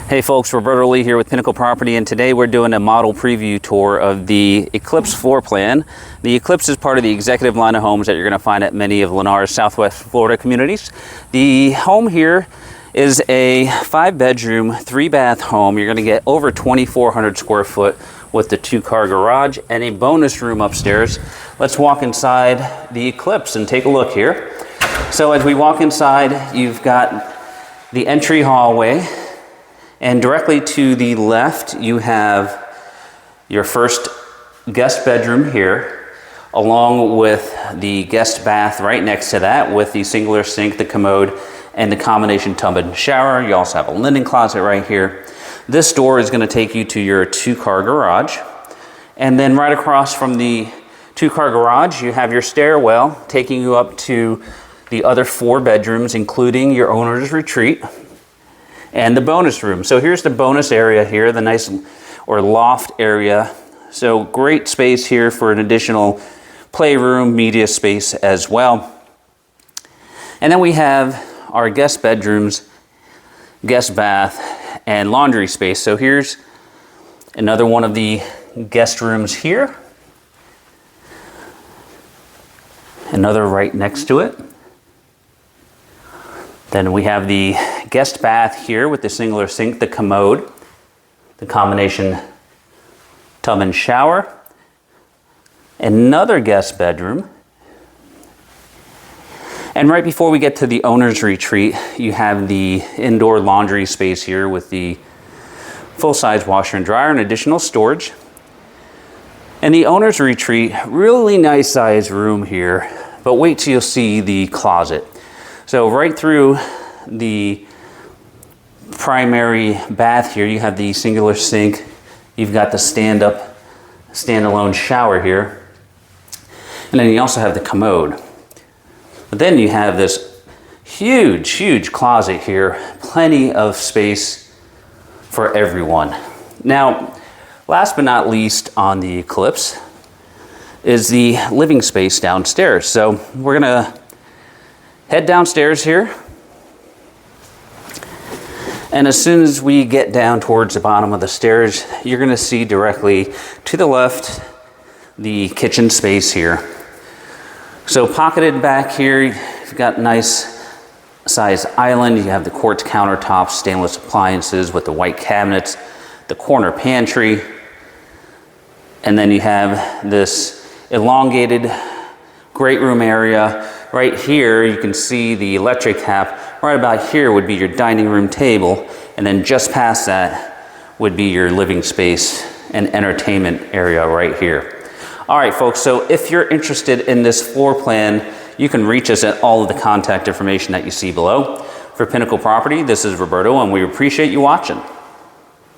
Hey folks, Roberto Lee here with Pinnacle Property, and today we're doing a model preview tour of the Eclipse floor plan. The Eclipse is part of the executive line of homes that you're going to find at many of Lennar's Southwest Florida communities. The home here is a 5-bedroom, 3-bath home. You're going to get over 2,400 square foot with the 2-car garage and a bonus room upstairs. Let's walk inside the Eclipse and take a look here. So as we walk inside, you've got the entry hallway. And directly to the left, you have your first guest bedroom here, along with the guest bath right next to that with the singular sink, the commode, and the combination tub and shower. You also have a linen closet right here. This door is going to take you to your 2-car garage. And then right across from the 2-car garage, you have your stairwell taking you up to the other 4 bedrooms, including your owner's retreat and the bonus room. So here's the bonus area here, the nice or loft area. So great space here for an additional playroom, media space as well. And then we have our guest bedrooms, guest bath, and laundry space. So here's another one of the guest rooms here. Another right next to it. Then we have the guest bath here with the singular sink, the commode, the combination tub and shower, another guest bedroom. And right before we get to the owner's retreat, you have the indoor laundry space here with the full-size washer and dryer and additional storage. And the owner's retreat, really nice size room here, but wait till you see the closet. So right through the primary bath here, you have the singular sink. You've got the stand-up, standalone shower here. And then you also have the commode. But then you have this huge closet here. Plenty of space for everyone. Now, last but not least on the Eclipse is the living space downstairs. So we're gonna head downstairs here. And as soon as we get down towards the bottom of the stairs, you're gonna see directly to the left the kitchen space here. So pocketed back here, you've got nice size island. You have the quartz countertops, stainless appliances with the white cabinets, the corner pantry. And then you have this elongated great room area. Right here, you can see the electric tap. Right about here would be your dining room table. And then just past that would be your living space and entertainment area right here. All right, folks, so if you're interested in this floor plan, you can reach us at all of the contact information that you see below. For Pinnacle Property, this is Roberto, and we appreciate you watching.